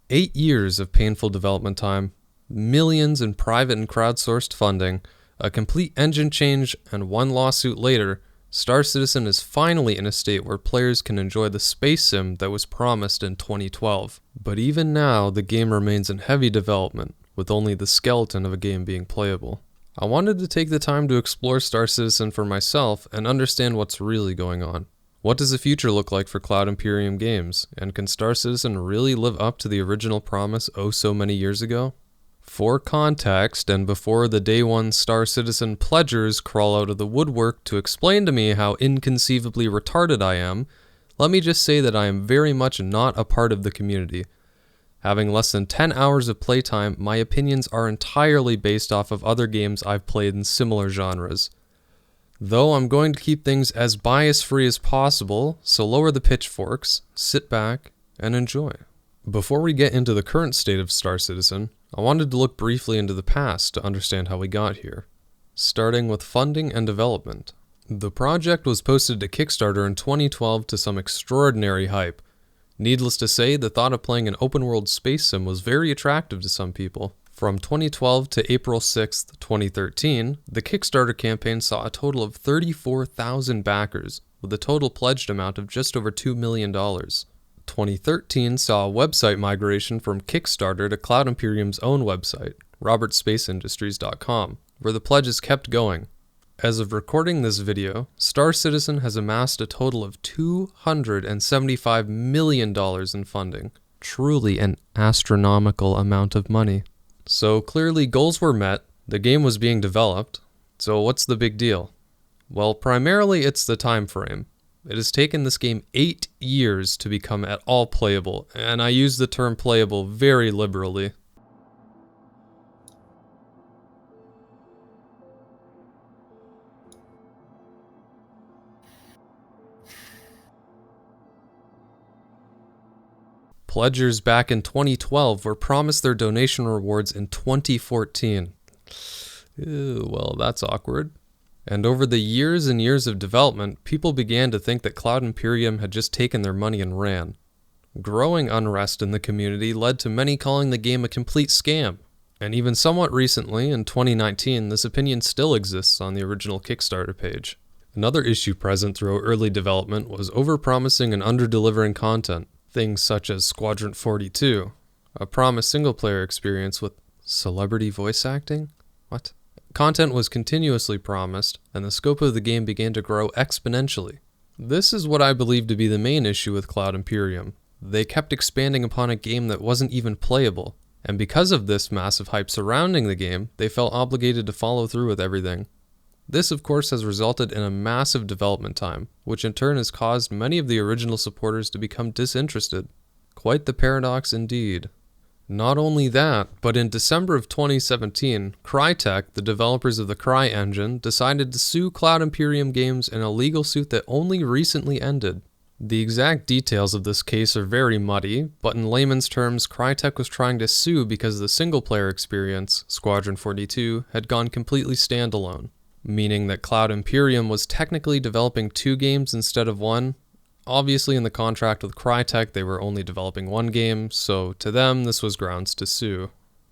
8 years of painful development time, millions in private and crowdsourced funding, a complete engine change, and one lawsuit later, StarCitizen is finally in a state where players can enjoy the space sim that was promised in 2012. But even now, the game remains in heavy development, with only the skeleton of a game being playable. I wanted to take the time to explore StarCitizen for myself and understand what's really going on. What does the future look like for Cloud Imperium games, and can StarCitizen really live up to the original promise oh so many years ago? For context, and before the day one StarCitizen pledgers crawl out of the woodwork to explain to me how inconceivably retarded I am, let me just say that I am very much not a part of the community. Having less than 10 hours of playtime, my opinions are entirely based off of other games I've played in similar genres. Though I'm going to keep things as bias-free as possible, so lower the pitchforks, sit back, and enjoy. Before we get into the current state of StarCitizen, I wanted to look briefly into the past to understand how we got here. Starting with funding and development. The project was posted to Kickstarter in 2012 to some extraordinary hype. Needless to say, the thought of playing an open-world space sim was very attractive to some people. From 2012 to April 6, 2013, the Kickstarter campaign saw a total of 34,000 backers, with a total pledged amount of just over $2 million. 2013 saw a website migration from Kickstarter to Cloud Imperium's own website, robertspaceindustriescom, where the pledges kept going. As of recording this video, StarCitizen has amassed a total of $275 million in funding. Truly an astronomical amount of money. So clearly goals were met, the game was being developed, so what's the big deal? Well, primarily it's the time frame. It has taken this game 8 years to become at all playable, and I use the term playable very liberally. Pledgers back in 2012 were promised their donation rewards in 2014. Ew, well, that's awkward. And over the years and years of development, people began to think that Cloud Imperium had just taken their money and ran. Growing unrest in the community led to many calling the game a complete scam. And even somewhat recently, in 2019, this opinion still exists on the original Kickstarter page. Another issue present throughout early development was overpromising and underdelivering content. Things such as Squadron 42, a promised single-player experience with celebrity voice acting? What? Content was continuously promised, and the scope of the game began to grow exponentially. This is what I believe to be the main issue with Cloud Imperium. They kept expanding upon a game that wasn't even playable, and because of this massive hype surrounding the game, they felt obligated to follow through with everything. This, of course, has resulted in a massive development time, which in turn has caused many of the original supporters to become disinterested. Quite the paradox indeed. Not only that, but in December of 2017, Crytek, the developers of the Cry engine, decided to sue Cloud Imperium Games in a legal suit that only recently ended. The exact details of this case are very muddy, but in layman's terms, Crytek was trying to sue because the single-player experience, Squadron 42, had gone completely standalone. Meaning that Cloud Imperium was technically developing 2 games instead of 1. Obviously in the contract with Crytek they were only developing 1 game, so to them this was grounds to sue.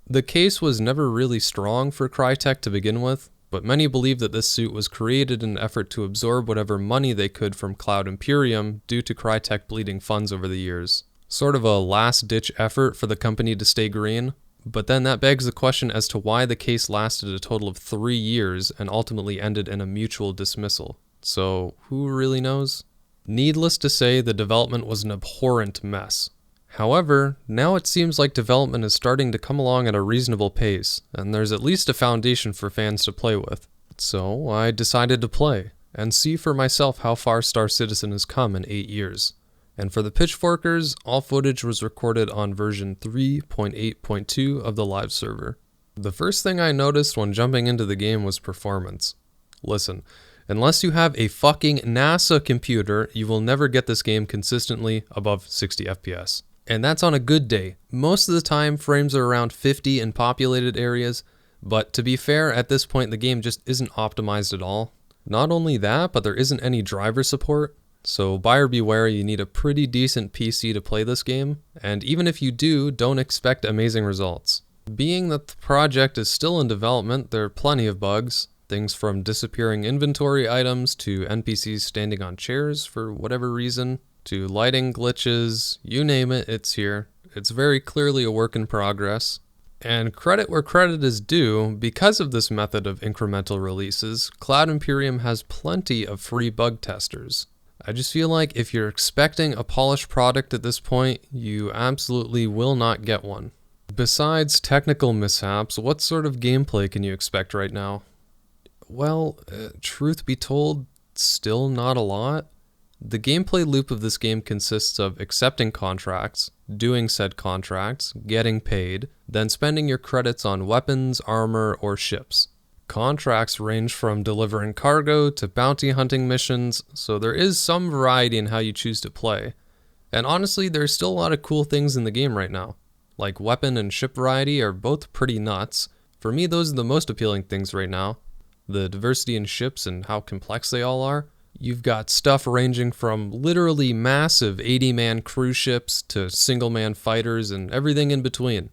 The case was never really strong for Crytek to begin with, but many believe that this suit was created in an effort to absorb whatever money they could from Cloud Imperium due to Crytek bleeding funds over the years. Sort of a last-ditch effort for the company to stay green. But then that begs the question as to why the case lasted a total of 3 years and ultimately ended in a mutual dismissal. So, who really knows? Needless to say, the development was an abhorrent mess. However, now it seems like development is starting to come along at a reasonable pace, and there's at least a foundation for fans to play with. So, I decided to play, and see for myself how far StarCitizen has come in 8 years. And for the Pitchforkers, all footage was recorded on version 3.8.2 of the live server. The first thing I noticed when jumping into the game was performance. Listen, unless you have a fucking NASA computer, you will never get this game consistently above 60 FPS. And that's on a good day. Most of the time, frames are around 50 in populated areas, but to be fair, at this point the game just isn't optimized at all. Not only that, but there isn't any driver support. So buyer beware, you need a pretty decent PC to play this game, and even if you do, don't expect amazing results. Being that the project is still in development, there are plenty of bugs. Things from disappearing inventory items to NPCs standing on chairs for whatever reason, to lighting glitches, you name it, it's here. It's very clearly a work in progress. And credit where credit is due, because of this method of incremental releases, Cloud Imperium has plenty of free bug testers. I just feel like if you're expecting a polished product at this point, you absolutely will not get one. Besides technical mishaps, what sort of gameplay can you expect right now? Well, truth be told, still not a lot. The gameplay loop of this game consists of accepting contracts, doing said contracts, getting paid, then spending your credits on weapons, armor, or ships. Contracts range from delivering cargo to bounty hunting missions, so there is some variety in how you choose to play. And honestly, there's still a lot of cool things in the game right now. Like weapon and ship variety are both pretty nuts. For me, those are the most appealing things right now. The diversity in ships and how complex they all are. You've got stuff ranging from literally massive 80-man cruise ships to single-man fighters and everything in between.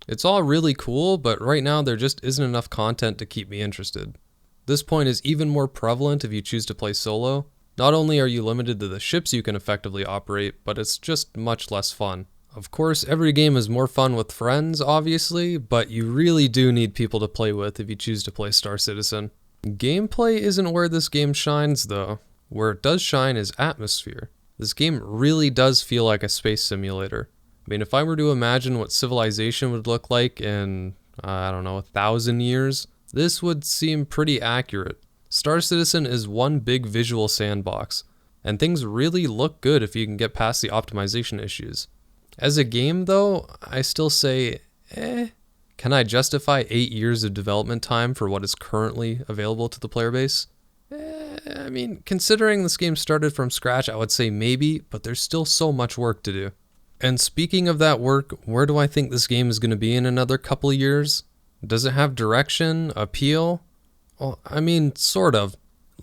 It's all really cool, but right now there just isn't enough content to keep me interested. This point is even more prevalent if you choose to play solo. Not only are you limited to the ships you can effectively operate, but it's just much less fun. Of course, every game is more fun with friends, obviously, but you really do need people to play with if you choose to play StarCitizen. Gameplay isn't where this game shines, though. Where it does shine is atmosphere. This game really does feel like a space simulator. I mean, if I were to imagine what civilization would look like in, 1,000 years, this would seem pretty accurate. StarCitizen is one big visual sandbox, and things really look good if you can get past the optimization issues. As a game, though, I still say, Can I justify 8 years of development time for what is currently available to the player base? I mean, considering this game started from scratch, I would say maybe, but there's still so much work to do. And speaking of that work, where do I think this game is going to be in another couple of years? Does it have direction, appeal? Well, I mean, sort of.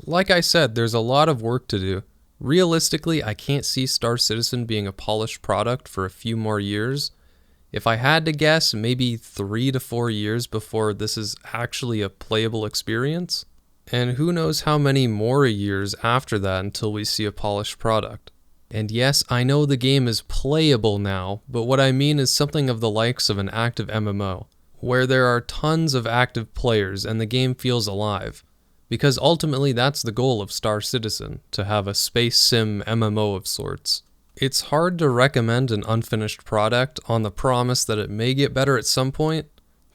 Like I said, there's a lot of work to do. Realistically, I can't see StarCitizen being a polished product for a few more years. If I had to guess, maybe 3 to 4 years before this is actually a playable experience. And who knows how many more years after that until we see a polished product. And yes, I know the game is playable now, but what I mean is something of the likes of an active MMO, where there are tons of active players and the game feels alive. Because ultimately that's the goal of StarCitizen, to have a space sim MMO of sorts. It's hard to recommend an unfinished product on the promise that it may get better at some point.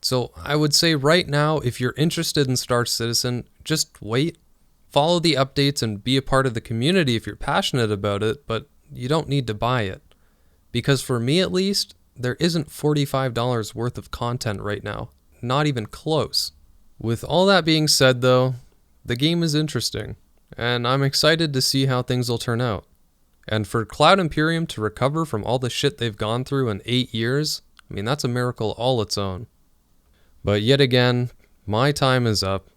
So I would say right now, if you're interested in StarCitizen, just wait. Follow the updates and be a part of the community if you're passionate about it, but you don't need to buy it. Because for me at least, there isn't $45 worth of content right now. Not even close. With all that being said though, the game is interesting, and I'm excited to see how things will turn out. And for Cloud Imperium to recover from all the shit they've gone through in 8 years, I mean, that's a miracle all its own. But yet again, my time is up.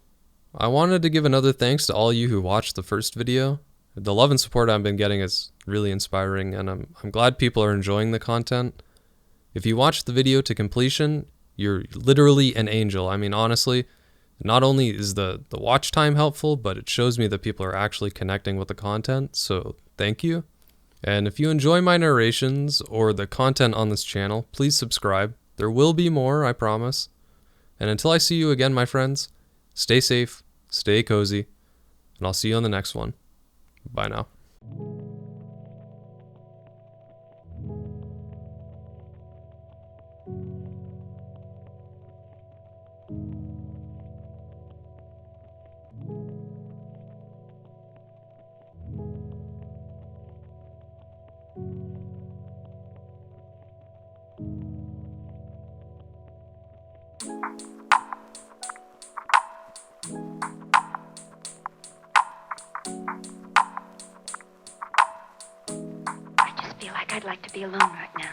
I wanted to give another thanks to all you who watched the first video. The love and support I've been getting is really inspiring, and I'm glad people are enjoying the content. If you watched the video to completion, you're literally an angel. I mean, honestly, not only is the watch time helpful, but it shows me that people are actually connecting with the content, so thank you. And if you enjoy my narrations or the content on this channel, please subscribe. There will be more, I promise. And until I see you again, my friends, stay safe, stay cozy, and I'll see you on the next one. Bye now. I just feel like I'd like to be alone right now.